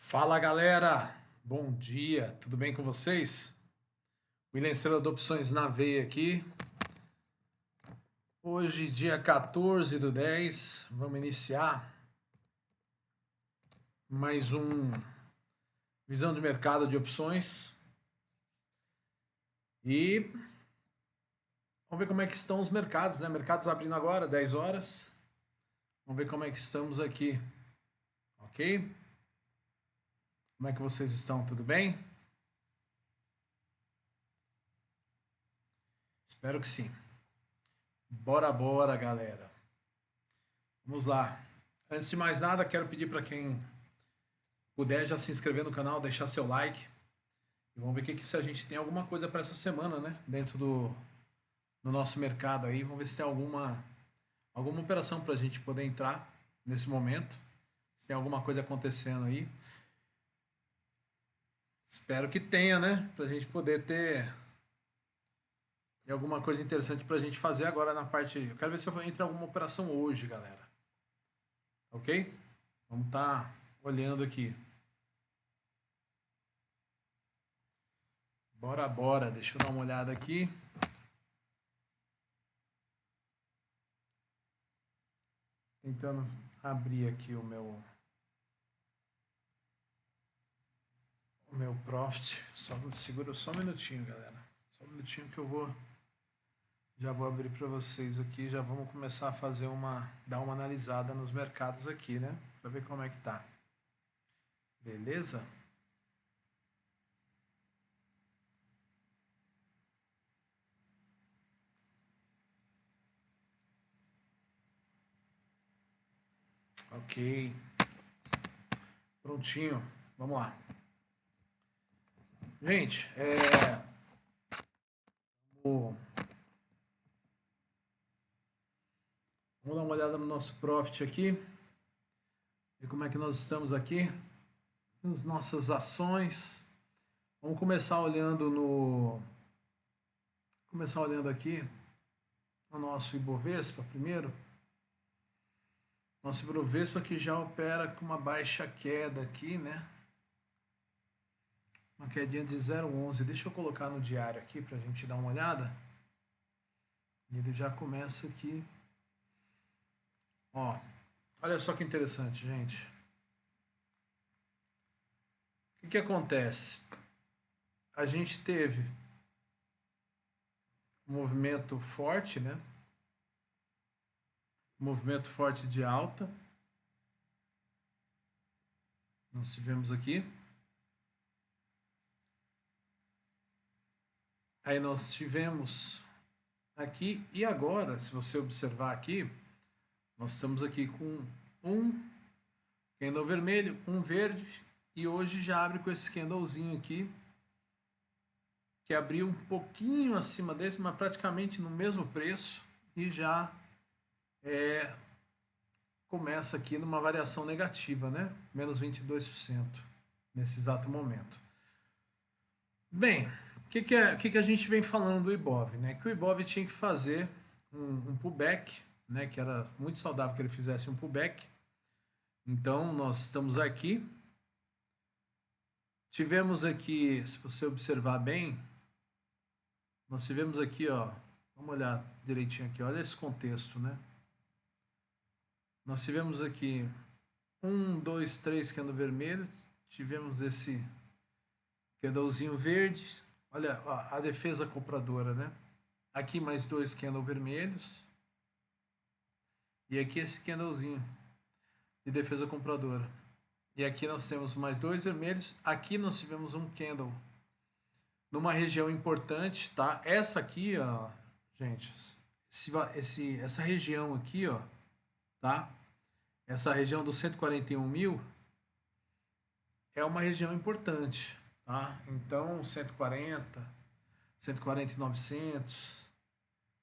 Fala galera, bom dia, tudo bem com vocês? William Estrela de Opções na veia aqui. Hoje, dia 14/10, vamos iniciar mais um Visão de Mercado de Opções. E vamos ver como é que estão os mercados, né? Mercados abrindo agora, 10 horas. Vamos ver como é que estamos aqui, ok? Como é que vocês estão? Tudo bem? Espero que sim. Bora, bora, galera. Vamos lá. Antes de mais nada, quero pedir para quem puder já se inscrever no canal, deixar seu like. E vamos ver se a gente tem alguma coisa para essa semana, né? Dentro do nosso mercado aí. Vamos ver se tem alguma operação para a gente poder entrar nesse momento. Se tem alguma coisa acontecendo aí. Espero que tenha, né? Para a gente poder ter alguma coisa interessante para a gente fazer agora na parte. Eu quero ver se eu entro em alguma operação hoje, galera. Ok? Vamos estar olhando aqui. Bora, bora. Deixa eu dar uma olhada aqui. Tentando abrir aqui o meu Profit. Segura só um minutinho, galera. Só um minutinho que eu já vou abrir para vocês aqui. Já vamos começar a fazer dar uma analisada nos mercados aqui, né? Para ver como é que tá. Beleza? Ok. Prontinho. Vamos lá. Gente, vamos dar uma olhada no nosso Profit aqui. Ver como é que nós estamos aqui. As nossas ações. Vamos começar olhando aqui o nosso Ibovespa primeiro. Nosso Ibovespa que já opera com uma baixa queda aqui, né? Uma quedinha de 0,11. Deixa eu colocar no diário aqui para a gente dar uma olhada. Ele já começa aqui. Ó, olha só que interessante, gente. O que acontece? A gente teve um movimento forte, né? Movimento forte de alta. Nós tivemos aqui. Aí nós tivemos aqui e agora, se você observar aqui, nós estamos aqui com um candle vermelho, um verde e hoje já abre com esse candlezinho aqui que abriu um pouquinho acima desse, mas praticamente no mesmo preço e já começa aqui numa variação negativa, né? Menos 22% nesse exato momento. Bem, o que a gente vem falando do Ibov, né? Que o Ibov tinha que fazer um pullback, né? Que era muito saudável que ele fizesse um pullback. Então, nós estamos aqui. Tivemos aqui, se você observar bem, nós tivemos aqui, ó, vamos olhar direitinho aqui, olha esse contexto, né? Nós tivemos aqui 1, 2, 3 candle vermelho, tivemos esse candlezinho verde, olha ó, a defesa compradora, né? Aqui mais 2 candle vermelhos e aqui esse candlezinho de defesa compradora. E aqui nós temos mais 2 vermelhos, aqui nós tivemos um candle numa região importante, tá? Essa aqui, ó, gente, essa região aqui, ó, tá? Essa região dos 141 mil é uma região importante, tá? Então, 140, 140,900,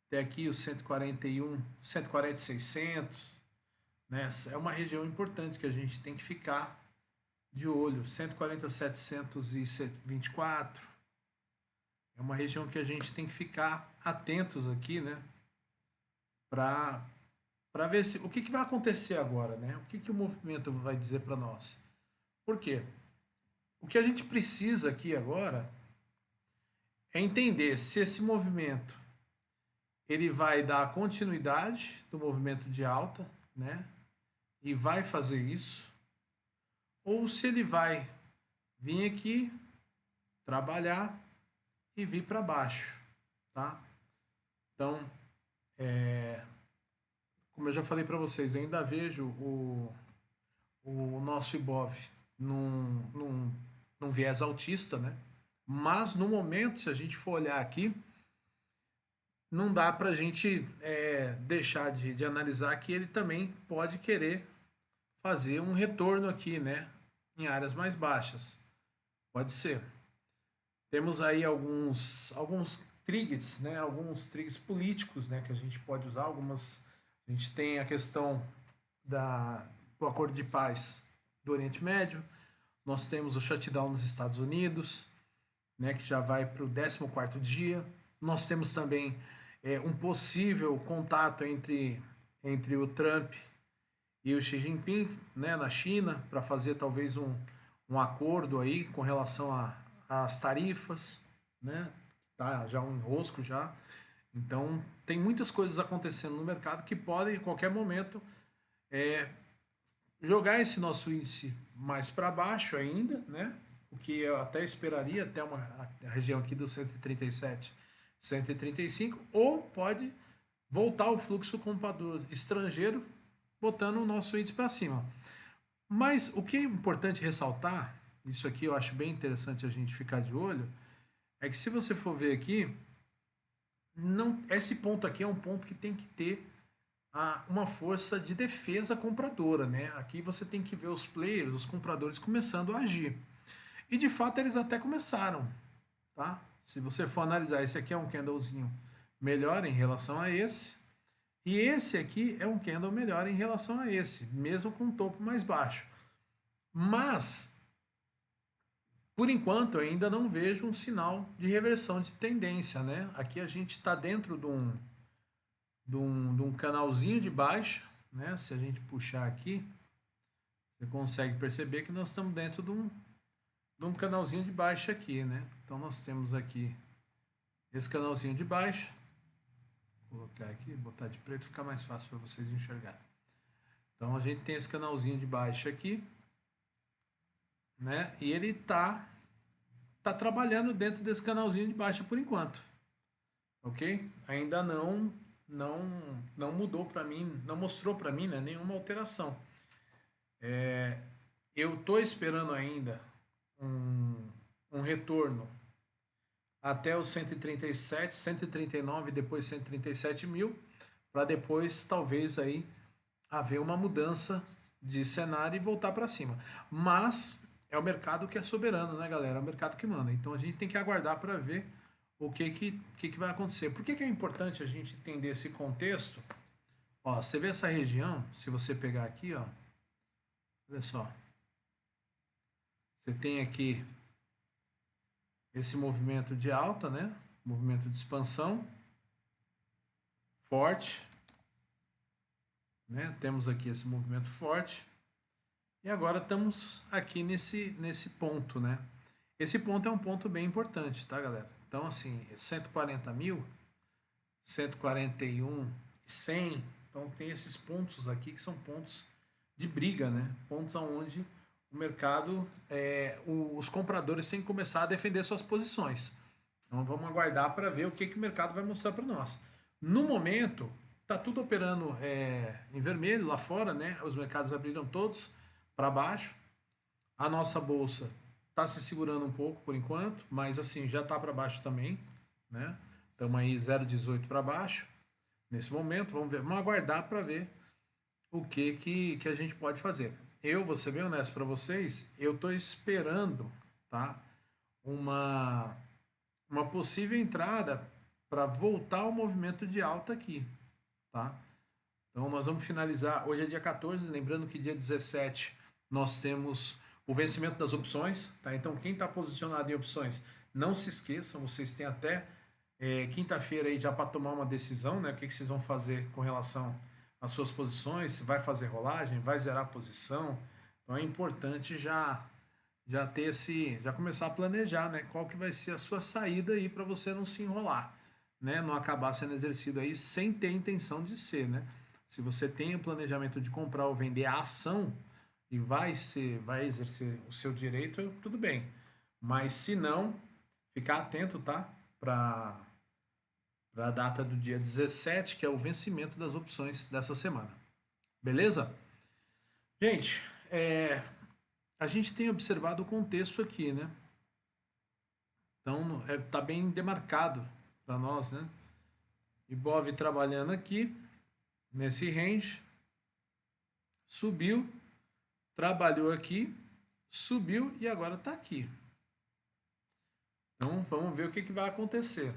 até aqui os 141, 140,600, né? É uma região importante que a gente tem que ficar de olho. 140,724 é uma região que a gente tem que ficar atentos aqui, né? Para ver o que vai acontecer agora, né? O que o movimento vai dizer para nós. Por quê? O que a gente precisa aqui agora é entender se esse movimento ele vai dar continuidade do movimento de alta, né? E vai fazer isso, ou se ele vai vir aqui, trabalhar e vir para baixo, tá? Então, como eu já falei para vocês, eu ainda vejo o nosso Ibov num viés altista, né? Mas no momento, se a gente for olhar aqui, não dá para a gente deixar de analisar que ele também pode querer fazer um retorno aqui, né? Em áreas mais baixas. Pode ser. Temos aí alguns triggers, né? Alguns triggers políticos, né? Que a gente pode usar. A gente tem a questão do acordo de paz do Oriente Médio. Nós temos o shutdown nos Estados Unidos, né? Que já vai para o 14º dia. Nós temos também um possível contato entre o Trump e o Xi Jinping, né, na China, para fazer talvez um acordo aí com relação às tarifas, né? Tá já um enrosco já. Então, tem muitas coisas acontecendo no mercado que podem, em qualquer momento, jogar esse nosso índice mais para baixo ainda, né? O que eu até esperaria, até a região aqui do 137, 135, ou pode voltar o fluxo comprador estrangeiro, botando o nosso índice para cima. Mas o que é importante ressaltar, isso aqui eu acho bem interessante a gente ficar de olho, é que se você for ver aqui, esse ponto aqui é um ponto que tem que ter uma força de defesa compradora, né? Aqui você tem que ver os players, os compradores começando a agir. E de fato eles até começaram, tá? Se você for analisar, esse aqui é um candlezinho melhor em relação a esse, e esse aqui é um candle melhor em relação a esse, mesmo com um topo mais baixo. Mas, por enquanto, eu ainda não vejo um sinal de reversão de tendência, né? Aqui a gente está dentro de um canalzinho de baixa, né? Se a gente puxar aqui, você consegue perceber que nós estamos dentro de um canalzinho de baixa aqui, né? Então nós temos aqui esse canalzinho de baixa. Vou colocar aqui, botar de preto, fica mais fácil para vocês enxergarem. Então a gente tem esse canalzinho de baixa aqui, né? E ele tá trabalhando dentro desse canalzinho de baixa por enquanto, ok? Ainda não mudou para mim, não mostrou para mim, né, nenhuma alteração. Eu tô esperando ainda um retorno até os 137, 139, depois 137 mil, para depois talvez aí haver uma mudança de cenário e voltar para cima. Mas é o mercado que é soberano, né, galera? É o mercado que manda. Então a gente tem que aguardar para ver o que vai acontecer. Por que é importante a gente entender esse contexto? Ó, você vê essa região, se você pegar aqui, ó, olha só. Você tem aqui esse movimento de alta, né? Movimento de expansão forte, né? Temos aqui esse movimento forte. E agora estamos aqui nesse ponto, né? Esse ponto é um ponto bem importante, tá, galera? Então, assim, 140 mil, 141, 100. Então, tem esses pontos aqui que são pontos de briga, né? Pontos onde o mercado, os compradores têm que começar a defender suas posições. Então, vamos aguardar para ver o que o mercado vai mostrar para nós. No momento, está tudo operando em vermelho lá fora, né? Os mercados abriram todos para baixo. A nossa bolsa está se segurando um pouco por enquanto, mas assim, já está para baixo também, né? Estamos aí 0,18 para baixo nesse momento. Vamos aguardar para ver o que a gente pode fazer. Eu vou ser bem honesto para vocês, eu estou esperando, tá? Uma possível entrada para voltar ao movimento de alta aqui, tá? Então nós vamos finalizar, hoje é dia 14, lembrando que dia 17 nós temos o vencimento das opções, tá? Então quem está posicionado em opções, não se esqueçam, vocês têm até quinta-feira aí já para tomar uma decisão, né? O que vocês vão fazer com relação às suas posições, se vai fazer rolagem, vai zerar a posição. Então é importante já já começar a planejar, né? Qual que vai ser a sua saída aí para você não se enrolar, né? Não acabar sendo exercido aí sem ter intenção de ser, né? Se você tem o planejamento de comprar ou vender a ação e vai exercer o seu direito, tudo bem. Mas se não, ficar atento, tá? Para a data do dia 17, que é o vencimento das opções dessa semana. Beleza? Gente, a gente tem observado o contexto aqui, né? Então, tá bem demarcado para nós, né? Ibov trabalhando aqui, nesse range, subiu, trabalhou aqui, subiu e agora está aqui. Então, vamos ver o que vai acontecer.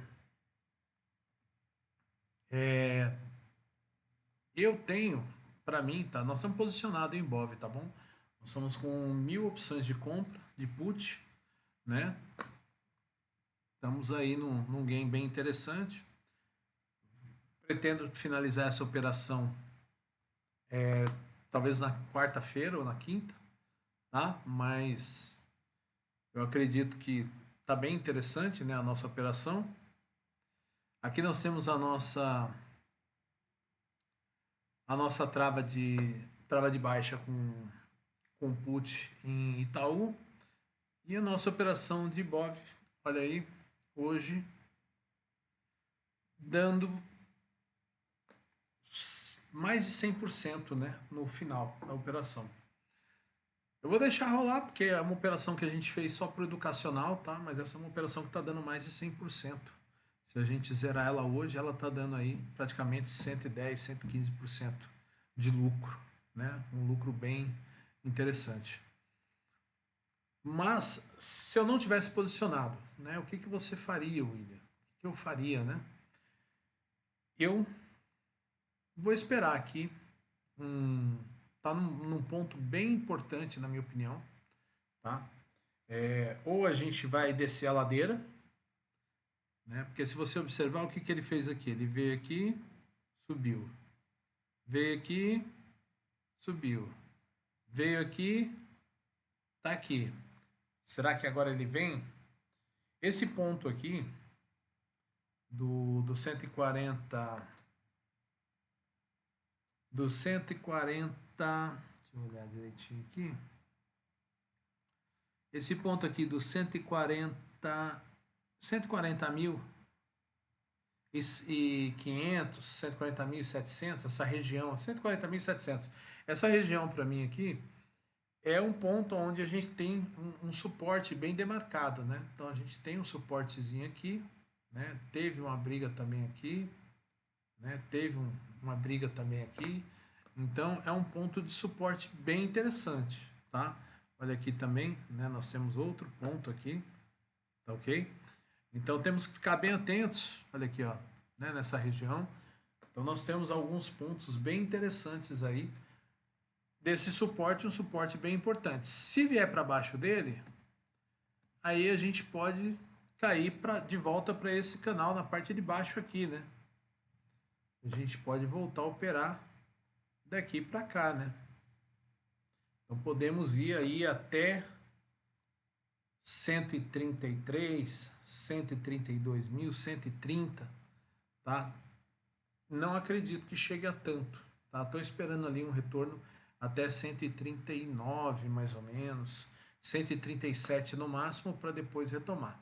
Eu tenho, para mim, tá? Nós estamos posicionados em Ibov, tá bom? Nós estamos com 1.000 opções de compra, de put, né? Estamos aí num game bem interessante. Pretendo finalizar essa operação talvez na quarta-feira ou na quinta, tá? Mas eu acredito que tá bem interessante, né, a nossa operação. Aqui nós temos a nossa trava de baixa com put em Itaú e a nossa operação de Ibov, olha aí, hoje dando mais de 100%, né, no final da operação. Eu vou deixar rolar porque é uma operação que a gente fez só para o educacional, tá? Mas essa é uma operação que está dando mais de 100%. Se a gente zerar ela hoje, ela está dando aí praticamente 110, 115% de lucro, né? Um lucro bem interessante. Mas se eu não tivesse posicionado, né? O que você faria, William? O que eu faria, né? Eu vou esperar aqui. Tá num ponto bem importante, na minha opinião, tá? Ou a gente vai descer a ladeira, né? Porque se você observar o que ele fez aqui, ele veio aqui, subiu, veio aqui, subiu, veio aqui, tá aqui. Será que agora ele vem? Esse ponto aqui do 140, do 140, deixa eu olhar direitinho aqui. Esse ponto aqui do 140 mil e 500, 140.700, essa região, 140.700. Essa região para mim aqui é um ponto onde a gente tem um suporte bem demarcado, né? Então a gente tem um suportezinho aqui, né? Teve uma briga também aqui, né? Teve uma briga também aqui. Então é um ponto de suporte bem interessante, tá? Olha aqui também, né? Nós temos outro ponto aqui, tá ok? Então temos que ficar bem atentos, olha aqui, ó, né, nessa região. Então nós temos alguns pontos bem interessantes aí desse suporte, um suporte bem importante. Se vier para baixo dele, aí a gente pode cair de volta para esse canal na parte de baixo aqui, né? A gente pode voltar a operar daqui para cá, né? Então podemos ir aí até 133, 132.130, tá? Não acredito que chegue a tanto, tá? Estou esperando ali um retorno até 139 mais ou menos, 137 no máximo para depois retomar.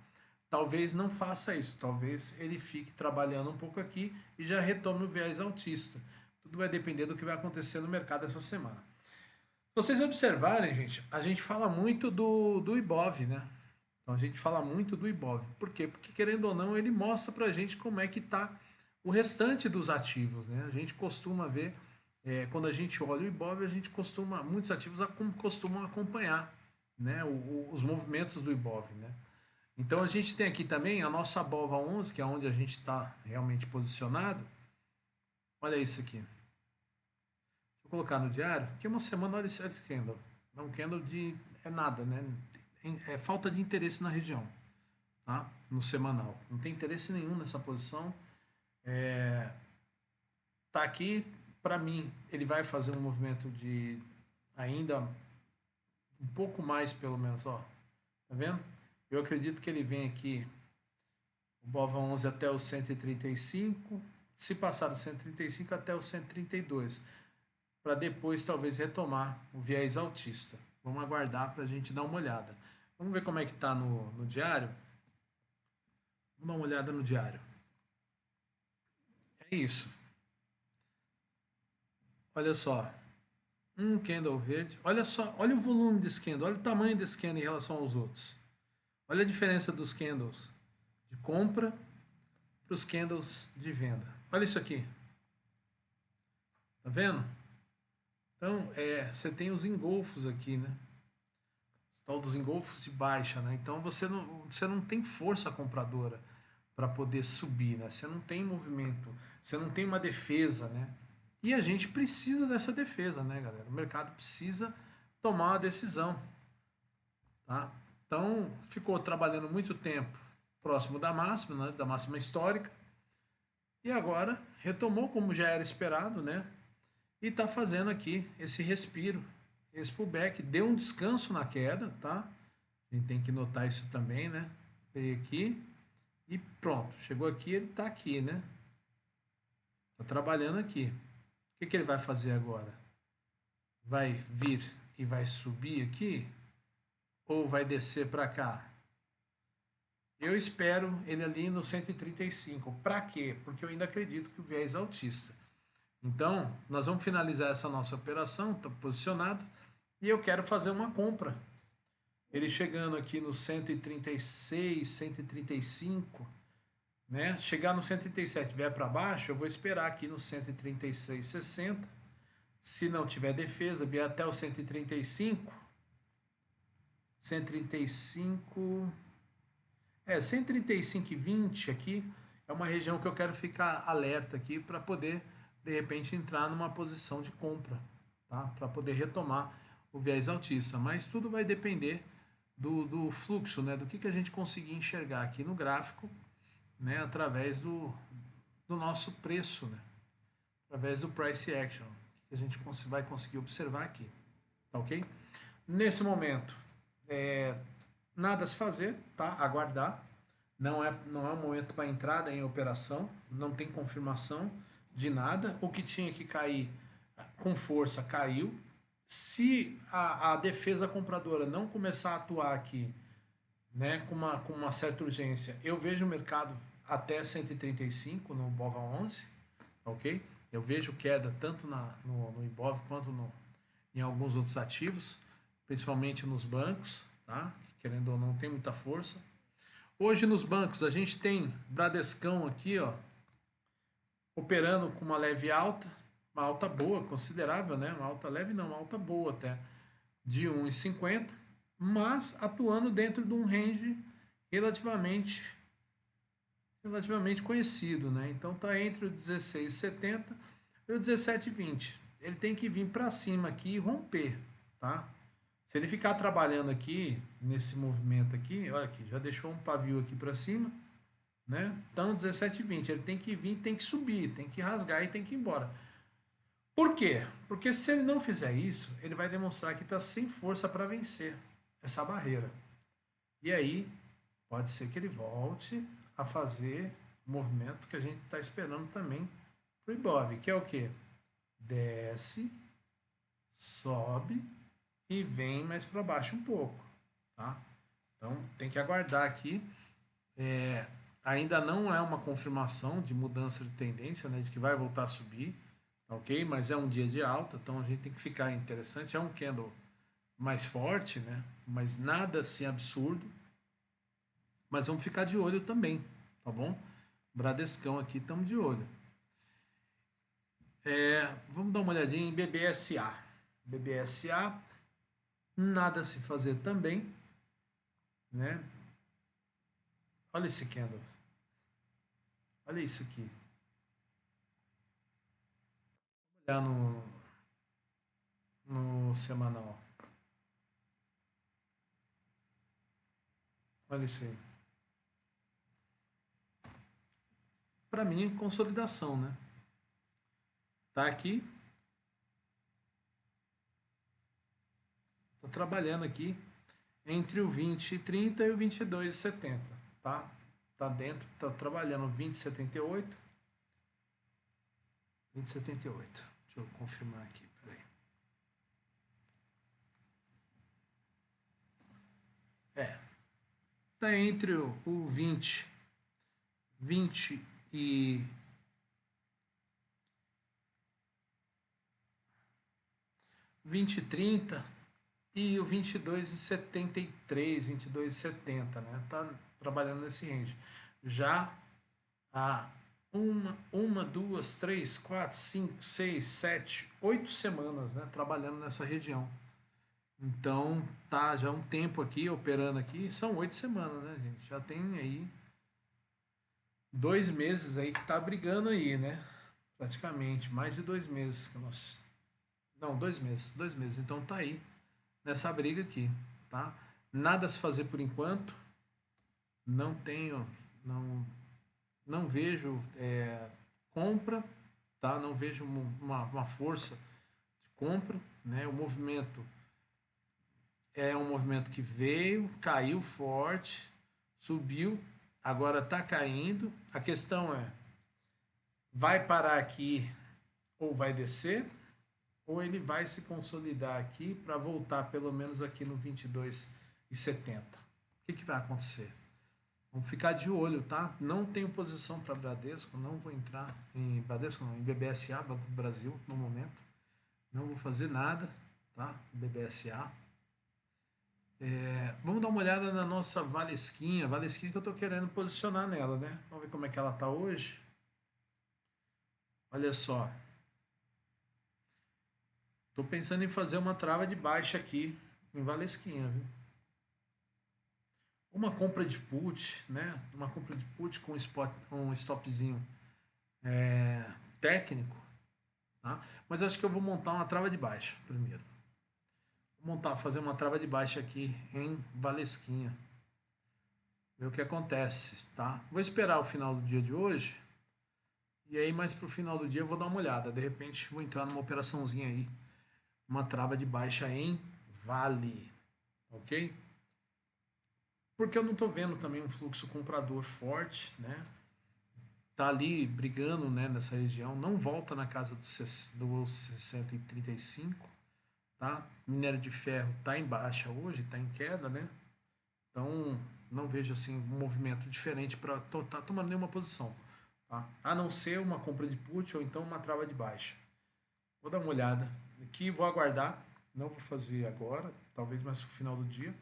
Talvez não faça isso, talvez ele fique trabalhando um pouco aqui e já retome o viés altista. Tudo vai depender do que vai acontecer no mercado essa semana. Se vocês observarem, gente, a gente fala muito do Ibov, né? Então a gente fala muito do Ibov. Por quê? Porque querendo ou não, ele mostra pra gente como é que tá o restante dos ativos, né? A gente costuma ver, quando a gente olha o Ibov, muitos ativos costumam acompanhar, né, os movimentos do Ibov, né? Então a gente tem aqui também a nossa BOVA11, que é onde a gente está realmente posicionado. Olha isso aqui. Vou colocar no diário, que uma semana, olha esse candle. É um candle de... é nada, né? É falta de interesse na região, tá? No semanal. Não tem interesse nenhum nessa posição. Tá aqui, para mim, ele vai fazer um movimento de ainda um pouco mais, pelo menos, ó. Tá vendo? Eu acredito que ele vem aqui, o BOVA11 até o 135, se passar do 135 até o 132, para depois talvez retomar o viés altista. Vamos aguardar para a gente dar uma olhada. Vamos ver como é que está no diário? Vamos dar uma olhada no diário. É isso. Olha só. Um candle verde. Olha só, olha o volume desse candle, olha o tamanho desse candle em relação aos outros. Olha a diferença dos candles de compra para os candles de venda. Olha isso aqui. Tá vendo? Então, você tem os engolfos aqui, né? Tal dos engolfos de baixa, né? Então você não tem força compradora para poder subir, né? Você não tem movimento, você não tem uma defesa, né? E a gente precisa dessa defesa, né, galera? O mercado precisa tomar uma decisão, tá? Então, ficou trabalhando muito tempo próximo da máxima, né, da máxima histórica, e agora retomou como já era esperado, né? E está fazendo aqui esse respiro, esse pullback, deu um descanso na queda, tá? A gente tem que notar isso também, né? Veio aqui e pronto, chegou aqui, ele está aqui, né? Está trabalhando aqui. O que ele vai fazer agora? Vai vir e vai subir aqui? Ou vai descer para cá? Eu espero ele ali no 135. Para quê? Porque eu ainda acredito que o viés é altista. Então, nós vamos finalizar essa nossa operação, está posicionado, e eu quero fazer uma compra. Ele chegando aqui no 136, 135, né? Chegar no 137 vier para baixo, eu vou esperar aqui no 136,60. Se não tiver defesa, vier até o 135, 135, 135,20 aqui é uma região que eu quero ficar alerta aqui para poder de repente entrar numa posição de compra, tá? Para poder retomar o viés altista. Mas tudo vai depender do fluxo, né? Do que a gente conseguir enxergar aqui no gráfico, né? Através do nosso preço, né? Através do price action, que a gente vai conseguir observar aqui, tá ok? Nesse momento, nada a se fazer, tá? Aguardar. Não é um momento para entrada em operação, não tem confirmação de nada. O que tinha que cair com força caiu. Se a defesa compradora não começar a atuar aqui, né, com uma certa urgência, eu vejo o mercado até 135 no BOVA11, ok? Eu vejo queda tanto no IBOV quanto em alguns outros ativos, principalmente nos bancos, tá? Querendo ou não, tem muita força. Hoje nos bancos a gente tem Bradescão aqui, ó, operando com uma leve alta, uma alta boa, considerável, né? Uma alta leve não, uma alta boa até, de 1,50, mas atuando dentro de um range relativamente conhecido, né? Então tá entre o 16,70 e o 17,20. Ele tem que vir para cima aqui e romper, tá? Se ele ficar trabalhando aqui nesse movimento aqui, olha aqui, já deixou um pavio aqui para cima, né? Então 17,20, ele tem que vir, tem que subir, tem que rasgar e tem que ir embora. Por quê? Porque se ele não fizer isso, ele vai demonstrar que está sem força para vencer essa barreira. E aí pode ser que ele volte a fazer o movimento que a gente está esperando também para o Ibov, que é o quê? Desce, sobe e vem mais para baixo um pouco, tá? Então tem que aguardar aqui. Ainda não é uma confirmação de mudança de tendência, né, de que vai voltar a subir, ok? Mas é um dia de alta, então a gente tem que ficar interessante. É um candle mais forte, né? Mas nada assim absurdo. Mas vamos ficar de olho também, tá bom? Bradescão aqui, estamos de olho. Vamos dar uma olhadinha em BBSA. BBSA, nada a se fazer também, né? Olha esse candle. Olha isso aqui. Vamos olhar no semanal. Olha isso aí. Para mim, consolidação, né? Tá aqui. Tá trabalhando aqui entre o 20,30 e o 22,70, tá? Tá dentro, tá trabalhando 20,78. 20,78. Deixa eu confirmar aqui, peraí. Tá entre o 20 e 20,30 e o 22,73, 22,70, né? Tá trabalhando nesse range. Já há uma, duas, três, quatro, cinco, seis, sete, 8 semanas, né? Trabalhando nessa região. Então, tá já um tempo aqui, operando aqui, são 8 semanas, né, gente? Já tem aí 2 meses aí que tá brigando aí, né? Praticamente, mais de 2 meses que nós... Não, 2 meses, 2 meses. Então tá aí, nessa briga aqui, tá? Nada a se fazer por enquanto. Não tenho, não vejo compra, tá? Não vejo uma força de compra, né? O movimento é um movimento que veio, caiu forte, subiu, agora está caindo. A questão é, vai parar aqui ou vai descer? Ou ele vai se consolidar aqui para voltar pelo menos aqui no 22,70? O que vai acontecer? Vamos ficar de olho, tá? Não tenho posição para Bradesco, não vou entrar em Bradesco, não, em BBSA, Banco do Brasil, no momento. Não vou fazer nada, tá? BBSA. Vamos dar uma olhada na nossa Valesquinha. Valesquinha que eu estou querendo posicionar nela, né? Vamos ver como é que ela está hoje. Olha só. Estou pensando em fazer uma trava de baixa aqui em Valesquinha, viu? Uma compra de put, né? Uma compra de put com um stopzinho técnico, tá? Mas eu acho que eu vou montar uma trava de baixa primeiro. Vou fazer uma trava de baixa aqui em Valesquinha. Ver o que acontece, tá? Vou esperar o final do dia de hoje. E aí, mais pro final do dia, eu vou dar uma olhada. De repente, vou entrar numa operaçãozinha aí. Uma trava de baixa em Vale. Ok? Porque eu não tô vendo também um fluxo comprador forte, né? Tá ali brigando, né, nessa região. Não volta na casa dos 60 e 35, tá? Minério de ferro tá em baixa hoje, tá em queda, né? Então, não vejo assim um movimento diferente para tá tomando nenhuma posição, tá? A não ser uma compra de put ou então uma trava de baixa. Vou dar uma olhada aqui, vou aguardar, não vou fazer agora, talvez mais no final do dia.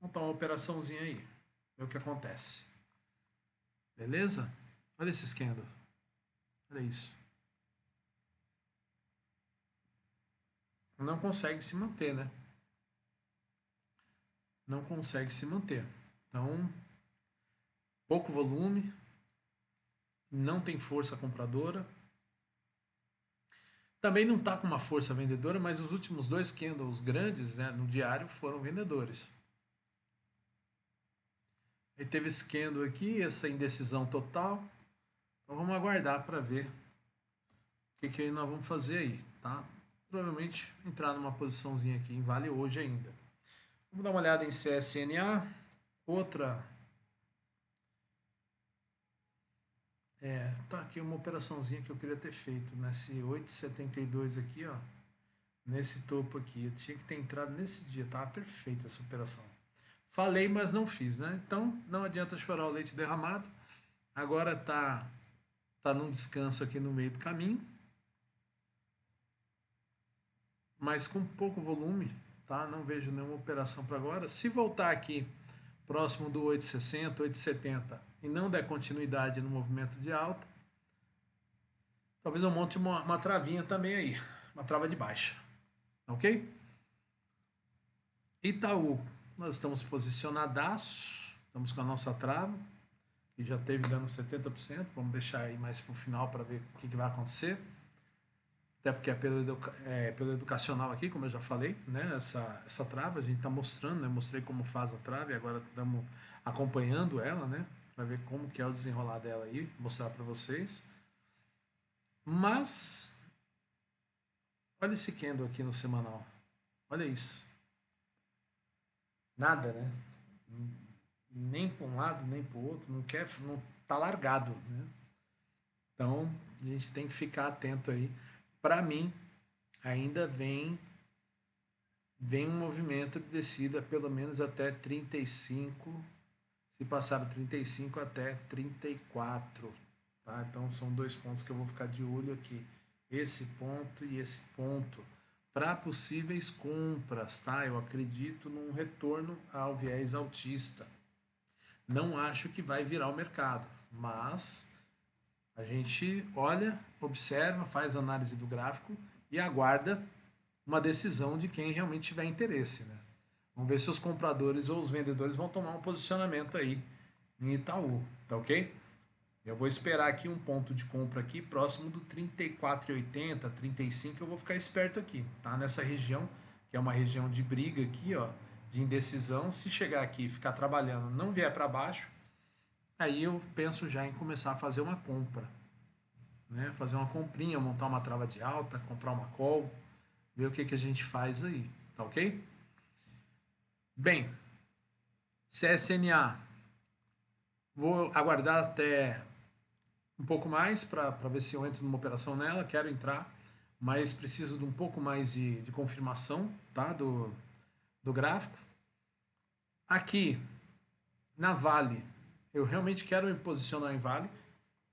Montar uma operaçãozinha aí, ver o que acontece. Beleza? Olha esse candle. Olha isso. Não consegue se manter, né? Não consegue se manter. Então, pouco volume, não tem força compradora. Também não está com uma força vendedora, mas os últimos 2 candles grandes, né, no diário foram vendedores. Aí teve esse candle aqui, essa indecisão total. Então vamos aguardar para ver o que nós vamos fazer aí, tá? Provavelmente entrar numa posiçãozinha aqui em Vale hoje ainda. Vamos dar uma olhada em CSNA. Outra. Tá aqui uma operaçãozinha que eu queria ter feito. Nesse 8,72 aqui, ó. Nesse topo aqui. Eu tinha que ter entrado nesse dia. Tava perfeita essa operação. Falei, mas não fiz, né? Então não adianta chorar o leite derramado. Agora tá num descanso aqui no meio do caminho. Mas com pouco volume, tá? Não vejo nenhuma operação para agora. Se voltar aqui próximo do 8,60, 8,70 e não der continuidade no movimento de alta, talvez eu monte uma travinha também aí, uma trava de baixa, ok? Itaú, nós estamos posicionadaços, estamos com a nossa trava, que já teve dando 70%, vamos deixar aí mais para o final para ver o que vai acontecer. Até porque é pelo educacional aqui, como eu já falei, né? Essa trava, a gente está mostrando, né? Mostrei como faz a trava e agora estamos acompanhando ela, né? Para ver como que é o desenrolar dela aí, mostrar para vocês. Mas, olha esse candle aqui no semanal. Olha isso. nada, né? Nem para um lado, nem para o outro, não quer, não tá largado, né? Então, a gente tem que ficar atento aí. Para mim, ainda vem um movimento de descida pelo menos até 35, se passar do 35 até 34, tá? Então são dois pontos que eu vou ficar de olho aqui. Esse ponto e esse ponto. Para possíveis compras, tá? Eu acredito num retorno ao viés altista. Não acho que vai virar o mercado, mas a gente olha, observa, faz análise do gráfico e aguarda uma decisão de quem realmente tiver interesse, né? Vamos ver se os compradores ou os vendedores vão tomar um posicionamento aí em Itaú, tá ok? Eu vou esperar aqui um ponto de compra aqui próximo do 34,80, 35, eu vou ficar esperto aqui, tá? Nessa região, que é uma região de briga aqui, ó, de indecisão, se chegar aqui e ficar trabalhando, não vier para baixo, aí eu penso já em começar a fazer uma compra, né? Fazer uma comprinha, montar uma trava de alta, comprar uma call, ver o que, que a gente faz aí, tá ok? Bem, CSNA, vou aguardar até um pouco mais para ver se eu entro numa operação nela, quero entrar, mas preciso de um pouco mais de confirmação, tá? Do gráfico. Aqui, na Vale, eu realmente quero me posicionar em Vale,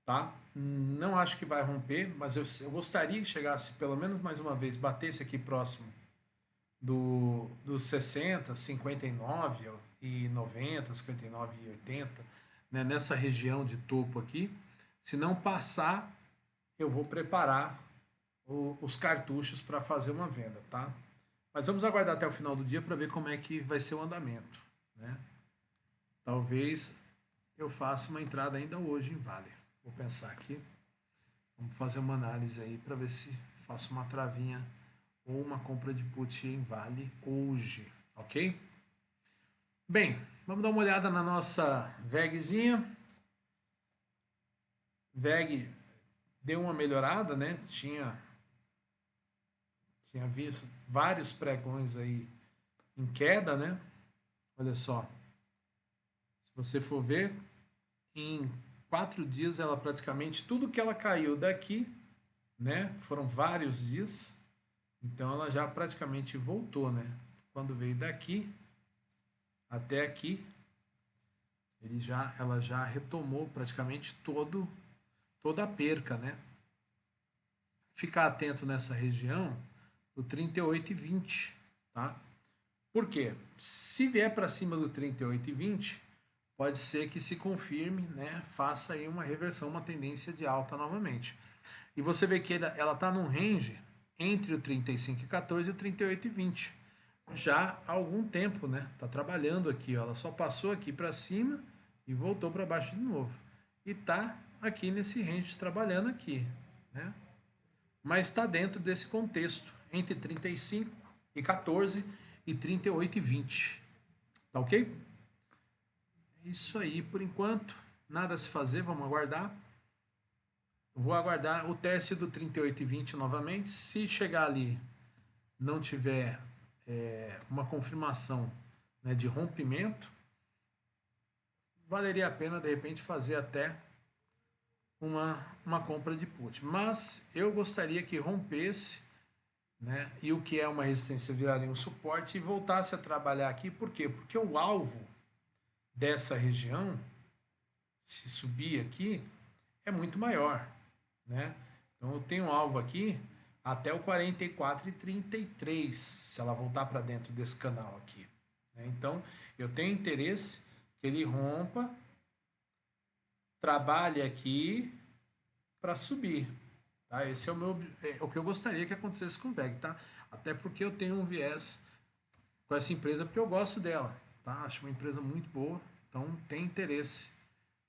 tá? Não acho que vai romper, mas eu gostaria que chegasse pelo menos mais uma vez, batesse aqui próximo dos 60, 59 e 90, 59 e 80, né? Nessa região de topo aqui. Se não passar, eu vou preparar os cartuchos para fazer uma venda, tá? Mas vamos aguardar até o final do dia para ver como é que vai ser o andamento, né? Talvez eu faça uma entrada ainda hoje em Vale. Vou pensar aqui. Vamos fazer uma análise aí para ver se faço uma travinha ou uma compra de put em Vale hoje, ok? Bem, vamos dar uma olhada na nossa VEGzinha. VEG deu uma melhorada, né? Tinha visto vários pregões aí em queda, né? Olha só, se você for ver, em 4 dias ela praticamente tudo que ela caiu daqui, né? Foram vários dias, então ela já praticamente voltou, né? Quando veio daqui até aqui, ela já retomou praticamente toda a perca, né? Ficar atento nessa região do 38,20, tá? Por quê? Se vier para cima do 38,20, pode ser que se confirme, né? Faça aí uma reversão, uma tendência de alta novamente. E você vê que ela está num range entre o 35,14 e o 38,20. Já há algum tempo, né? Tá trabalhando aqui, ó. Ela só passou aqui para cima e voltou para baixo de novo. E tá aqui nesse range trabalhando aqui, né? Mas está dentro desse contexto, entre 35 e 14 e 38 e 20. Tá ok? Isso aí por enquanto. Nada a se fazer, vamos aguardar. Vou aguardar o teste do 38 e 20 novamente. Se chegar ali não tiver uma confirmação, né, de rompimento, valeria a pena de repente fazer até uma compra de put. Mas eu gostaria que rompesse, né, e o que é uma resistência viraria um suporte e voltasse a trabalhar aqui. Por quê? Porque o alvo dessa região, se subir aqui, é muito maior, né? Então eu tenho um alvo aqui até o 44,33, se ela voltar para dentro desse canal aqui, né? Então eu tenho interesse que ele rompa, trabalhe aqui para subir, tá? Esse é o que eu gostaria que acontecesse com o VEG, tá? Até porque eu tenho um viés com essa empresa porque eu gosto dela, tá? Acho uma empresa muito boa, então tem interesse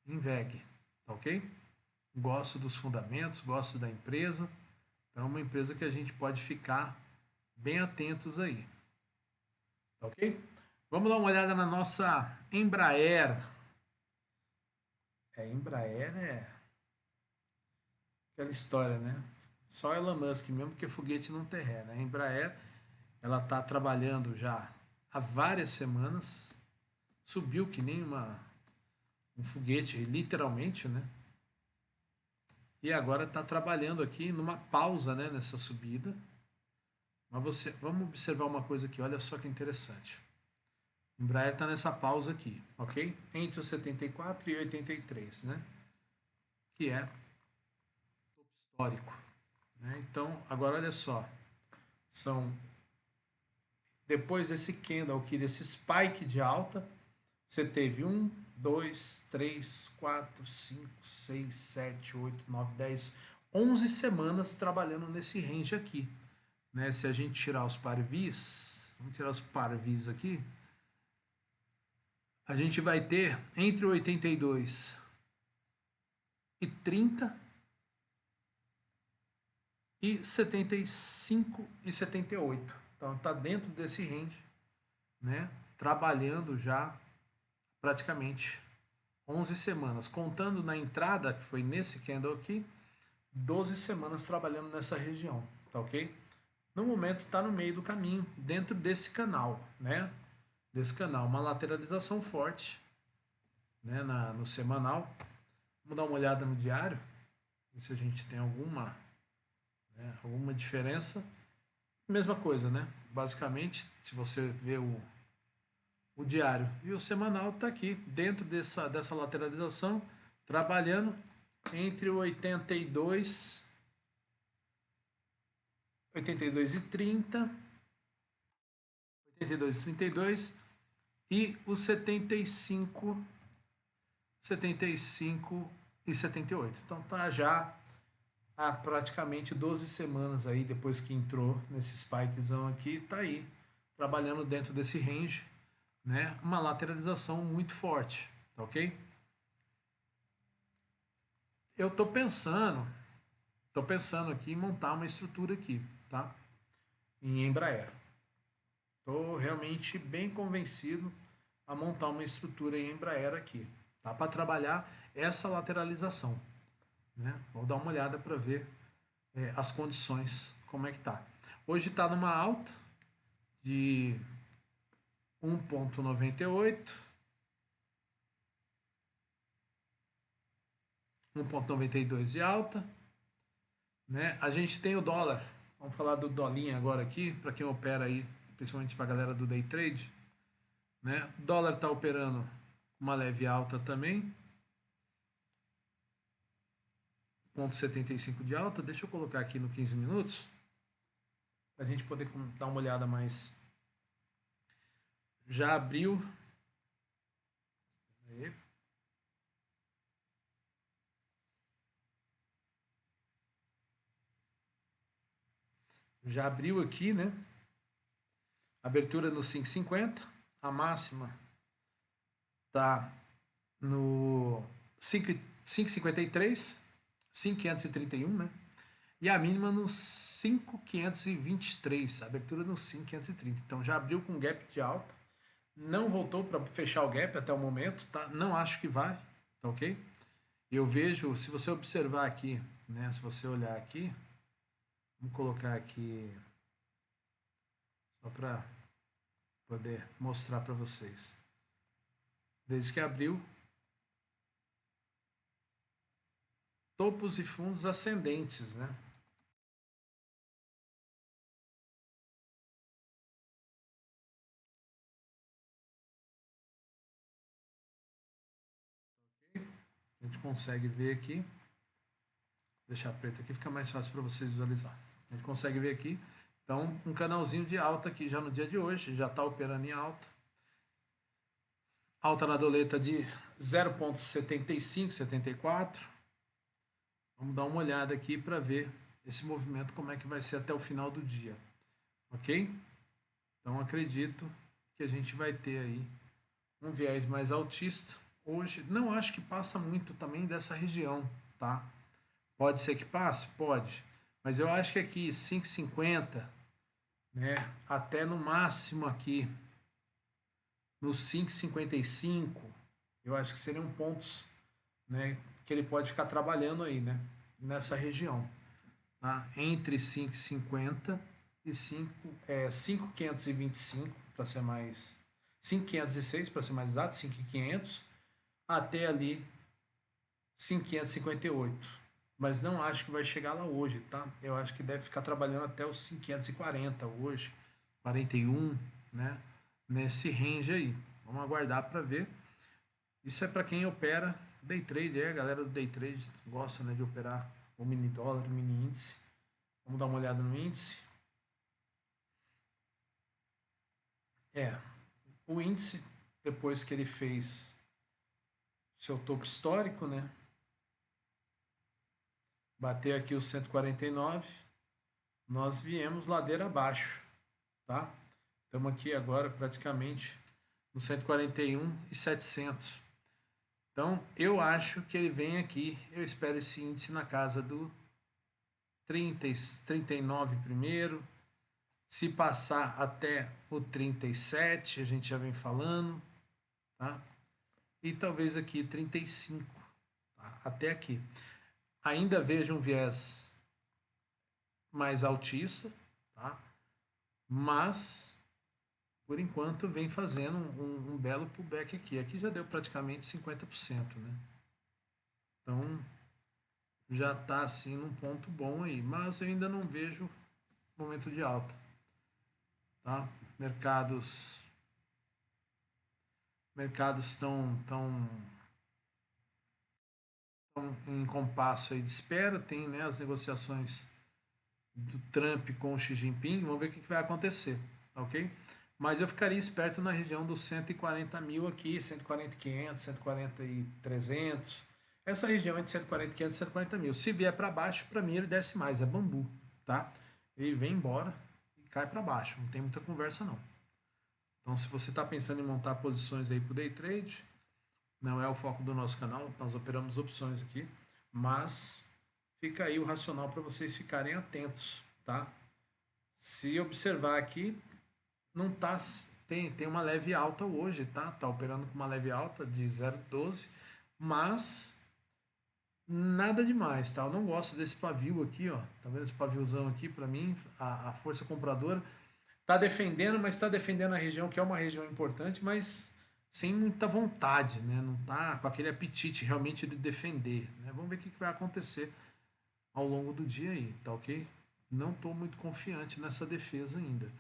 em VEG, tá ok? Gosto dos fundamentos, gosto da empresa, então é uma empresa que a gente pode ficar bem atentos aí, tá ok? Vamos dar uma olhada na nossa Embraer. Embraer é aquela história, né? Só Elon Musk mesmo, porque foguete não tem ré, né? A Embraer, ela está trabalhando já há várias semanas, subiu que nem um foguete, literalmente, né? E agora está trabalhando aqui numa pausa, né, nessa subida. Mas vamos observar uma coisa aqui, olha só que interessante. O Embraer está nessa pausa aqui, ok? Entre os 74 e 83, né? Que é topo histórico. Né? Então, agora olha só. Depois desse candle aqui, desse spike de alta, você teve 1, 2, 3, 4, 5, 6, 7, 8, 9, 10, 11 semanas trabalhando nesse range aqui. Né? Se a gente tirar os parvis, vamos tirar os parvis aqui, a gente vai ter entre 82 e 30 e 75 e 78. Então está dentro desse range, né? Trabalhando já praticamente 11 semanas. Contando na entrada, que foi nesse candle aqui, 12 semanas trabalhando nessa região, tá ok? No momento está no meio do caminho, dentro desse canal, né? Desse canal, uma lateralização forte, né? No semanal. Vamos dar uma olhada no diário, ver se a gente tem alguma diferença. Mesma coisa, né? Basicamente, se você vê o diário e o semanal, está aqui dentro dessa lateralização, trabalhando entre o 82 e 30, 82 e 32 e os 75 e 78. Então tá já há praticamente 12 semanas aí, depois que entrou nesse spikezão aqui, tá aí, trabalhando dentro desse range, né? Uma lateralização muito forte, tá ok? Eu tô pensando aqui em montar uma estrutura aqui, tá? Em Embraer. Tô realmente bem convencido a montar uma estrutura em Embraer aqui, tá? Para trabalhar essa lateralização, né? Vou dar uma olhada para ver as condições, como é que tá. Hoje está numa alta de 1,98, 1,92 de alta, né? A gente tem o dólar, vamos falar do dolinho agora aqui, para quem opera aí, principalmente para a galera do day trade, né? O dólar está operando uma leve alta também, 0,75 de alta. Deixa eu colocar aqui no 15 minutos, para a gente poder dar uma olhada mais. Já abriu. Já abriu aqui, né? Abertura no 5,50. A máxima tá no 5,53, 5,531, né? E a mínima no 5,523, abertura no 5,530. Então já abriu com gap de alta, não voltou para fechar o gap até o momento, tá? Não acho que vai, tá ok? Eu vejo, se você observar aqui, né? Se você olhar aqui, vamos colocar aqui só para poder mostrar para vocês. Desde que abriu, topos e fundos ascendentes, né? A gente consegue ver aqui. Vou deixar preto aqui, fica mais fácil para vocês visualizar. A gente consegue ver aqui. Então, um canalzinho de alta aqui já no dia de hoje, já está operando em alta. Alta na doleta de 0,75, 74. Vamos dar uma olhada aqui para ver esse movimento, como é que vai ser até o final do dia. Ok? Então, acredito que a gente vai ter aí um viés mais altista. Hoje, não acho que passa muito também dessa região, tá? Pode ser que passe? Pode. Mas eu acho que aqui 5,50, né? Até no máximo aqui nos 5,55, eu acho que seriam pontos, né, que ele pode ficar trabalhando aí, né, nessa região, tá? Entre 5,50 e 5,525, para ser mais 5.506 para ser mais exato, 5.500 até ali 5.558. Mas não acho que vai chegar lá hoje, tá? Eu acho que deve ficar trabalhando até os 5.540 hoje, 41, né? Nesse range aí. Vamos aguardar para ver. Isso é para quem opera day trade, a galera do day trade gosta, né, de operar o mini dólar, o mini índice. Vamos dar uma olhada no índice. O índice, depois que ele fez seu topo histórico, né? Bater aqui os 149, nós viemos ladeira abaixo, tá? Estamos aqui agora praticamente no 141.700. Então, eu acho que ele vem aqui, eu espero esse índice na casa do 30, 39 primeiro. Se passar até o 37, a gente já vem falando, tá? E talvez aqui 35, tá? Até aqui. Ainda vejo um viés mais altista, tá? Mas por enquanto vem fazendo um belo pullback aqui. Aqui já deu praticamente 50%, né? Então já está assim num ponto bom aí, mas eu ainda não vejo momento de alta, tá? Mercados estão em compasso aí de espera, tem, né, as negociações do Trump com o Xi Jinping, vamos ver o que vai acontecer, ok? Mas eu ficaria esperto na região dos 140 mil aqui, 140.500, 140.300, essa região entre 140.500 e 140 mil. Se vier para baixo, para mim ele desce mais, é bambu, tá? Ele vem embora e cai para baixo, não tem muita conversa não. Então, se você está pensando em montar posições aí para o day trade, não é o foco do nosso canal, nós operamos opções aqui, mas fica aí o racional para vocês ficarem atentos, tá? Se observar aqui, não tá, tem uma leve alta hoje, tá? Tá operando com uma leve alta de 0,12, mas nada demais, tá? Eu não gosto desse pavio aqui, ó. Tá vendo esse paviozão aqui? Para mim, a força compradora tá defendendo, mas está defendendo a região que é uma região importante, mas sem muita vontade, né? Não tá com aquele apetite realmente de defender, né? Vamos ver o que vai acontecer ao longo do dia aí, tá ok? Não estou muito confiante nessa defesa ainda.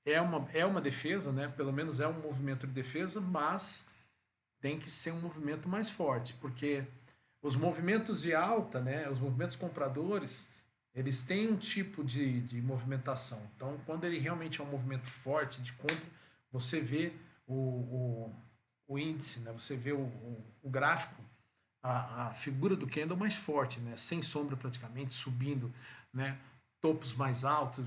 É uma defesa, né? Pelo menos é um movimento de defesa, mas tem que ser um movimento mais forte, porque os movimentos de alta, né? Os movimentos compradores, eles têm um tipo de movimentação. Então, quando ele realmente é um movimento forte de compra, você vê o índice, né? Você vê o gráfico, a figura do candle mais forte, né? Sem sombra praticamente, subindo, né? Topos mais altos,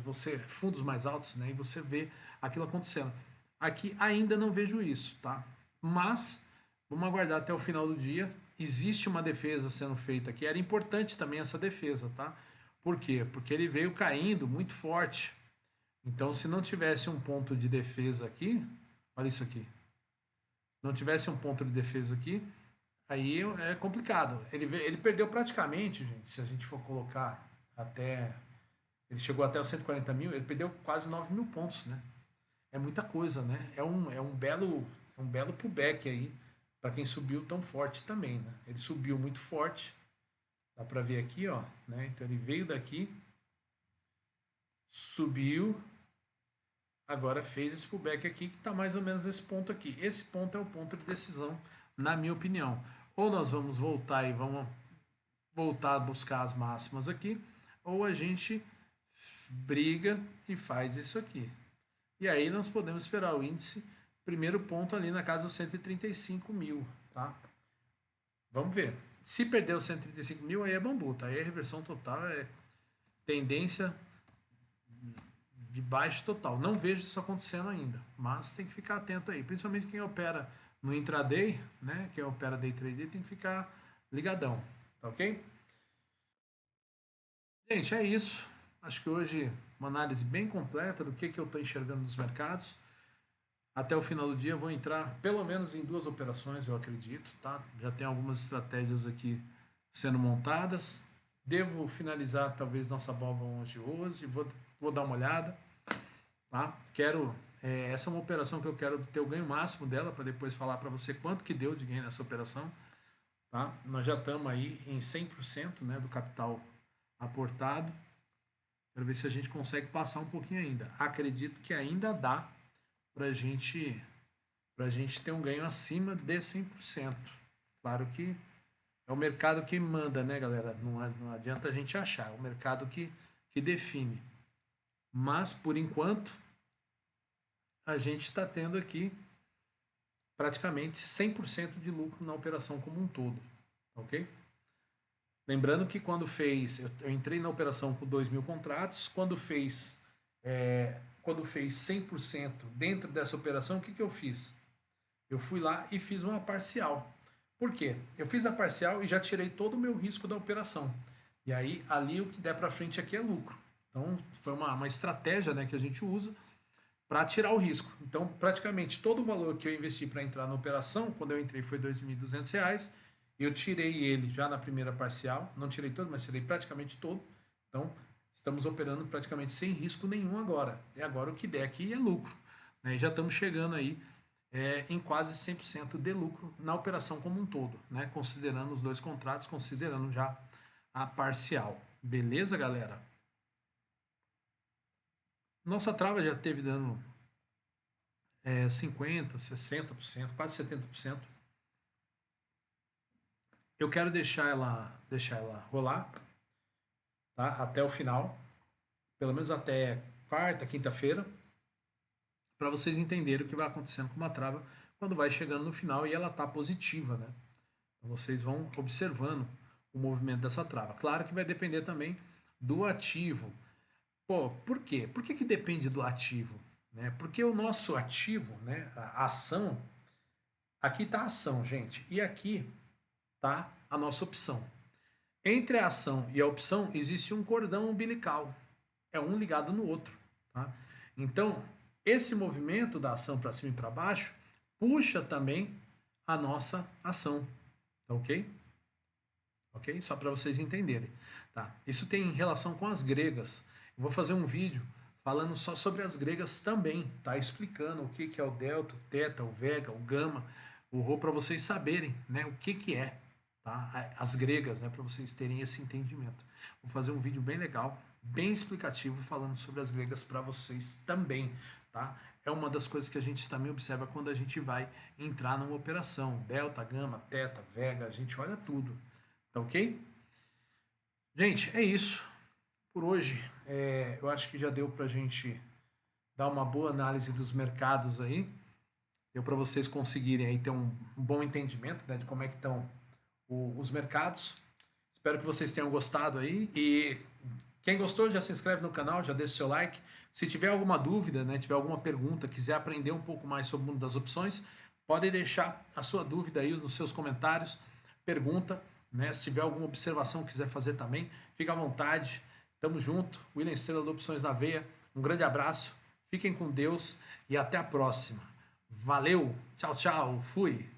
fundos mais altos, né? E você vê aquilo acontecendo. Aqui ainda não vejo isso, tá? Mas vamos aguardar até o final do dia. Existe uma defesa sendo feita aqui. Era importante também essa defesa, tá? Por quê? Porque ele veio caindo muito forte. Então, se não tivesse um ponto de defesa aqui, olha isso aqui. Se não tivesse um ponto de defesa aqui, aí é complicado. Ele perdeu praticamente, gente, se a gente for colocar até. Ele chegou até os 140 mil, ele perdeu quase 9 mil pontos, né? É muita coisa, né? É um belo pullback aí para quem subiu tão forte também, né? Ele subiu muito forte, dá para ver aqui, ó, né? Então ele veio daqui, subiu, agora fez esse pullback aqui que está mais ou menos nesse ponto aqui. Esse ponto é o ponto de decisão, na minha opinião. Ou nós vamos voltar e vamos voltar a buscar as máximas aqui, ou a gente briga e faz isso aqui. E aí nós podemos esperar o índice, primeiro ponto ali na casa dos 135 mil, tá? Vamos ver. Se perder os 135 mil, aí é bambu, tá? Aí é reversão total, é tendência de baixo total. Não vejo isso acontecendo ainda, mas tem que ficar atento aí. Principalmente quem opera no intraday, né? Quem opera day trade tem que ficar ligadão, tá ok? Gente, é isso. Acho que hoje uma análise bem completa do que eu estou enxergando nos mercados. Até o final do dia eu vou entrar pelo menos em 2 operações, eu acredito, tá? Já tem algumas estratégias aqui sendo montadas. Devo finalizar talvez nossa Bova hoje, vou dar uma olhada, tá? Quero essa é uma operação que eu quero ter o ganho máximo dela, para depois falar para você quanto que deu de ganho nessa operação. Tá? Nós já estamos aí em 100%, né, do capital aportado. Quero ver se a gente consegue passar um pouquinho ainda. Acredito que ainda dá para a gente ter um ganho acima de 100%. Claro que é o mercado que manda, né, galera? Não adianta a gente achar. É o mercado que define. Mas, por enquanto, a gente está tendo aqui praticamente 100% de lucro na operação como um todo. Ok? Lembrando que quando fez, eu entrei na operação com 2.000 contratos, quando fez 100% dentro dessa operação, o que eu fiz? Eu fui lá e fiz uma parcial. Por quê? Eu fiz a parcial e já tirei todo o meu risco da operação. E aí, ali o que der para frente aqui é lucro. Então, foi uma estratégia, né, que a gente usa para tirar o risco. Então, praticamente todo o valor que eu investi para entrar na operação, quando eu entrei foi R$ 2.200, eu tirei ele já na primeira parcial, não tirei todo, mas tirei praticamente todo. Então, estamos operando praticamente sem risco nenhum agora. E agora o que der aqui é lucro. Né? E já estamos chegando aí em quase 100% de lucro na operação como um todo, né? Considerando os dois contratos, considerando já a parcial. Beleza, galera? Nossa trava já teve dando 50%, 60%, quase 70%. Eu quero deixar ela rolar, tá? Até o final, pelo menos até quarta, quinta-feira, para vocês entenderem o que vai acontecendo com uma trava quando vai chegando no final e ela tá positiva, né? Então vocês vão observando o movimento dessa trava. Claro que vai depender também do ativo. Pô, por quê? Por que depende do ativo? Né? Porque o nosso ativo, né, a ação, aqui está a ação, gente, e aqui está a nossa opção. Entre a ação e a opção existe um cordão umbilical, é um ligado no outro. Tá? Então, esse movimento da ação para cima e para baixo puxa também a nossa ação, tá ok? Ok? Só para vocês entenderem. Tá? Isso tem relação com as gregas. Eu vou fazer um vídeo falando só sobre as gregas também, tá? Explicando o que é o delta, o teta, o vega, o gama, o rho, para vocês saberem, né, o que é, tá? As gregas, né, para vocês terem esse entendimento. Vou fazer um vídeo bem legal, bem explicativo, falando sobre as gregas para vocês também, tá? É uma das coisas que a gente também observa quando a gente vai entrar numa operação. Delta, gama, teta, vega, a gente olha tudo. Tá ok? Gente, é isso. Por hoje, eu acho que já deu para a gente dar uma boa análise dos mercados aí. Deu para vocês conseguirem aí ter um bom entendimento, né, de como é que estão os mercados. Espero que vocês tenham gostado aí. E quem gostou, já se inscreve no canal, já deixa o seu like. Se tiver alguma dúvida, né, tiver alguma pergunta, quiser aprender um pouco mais sobre o mundo das opções, pode deixar a sua dúvida aí nos seus comentários. Pergunta. Né? Se tiver alguma observação, quiser fazer também, fica à vontade. Tamo junto. William Estrela do Opções na Veia. Um grande abraço. Fiquem com Deus e até a próxima. Valeu. Tchau, tchau. Fui.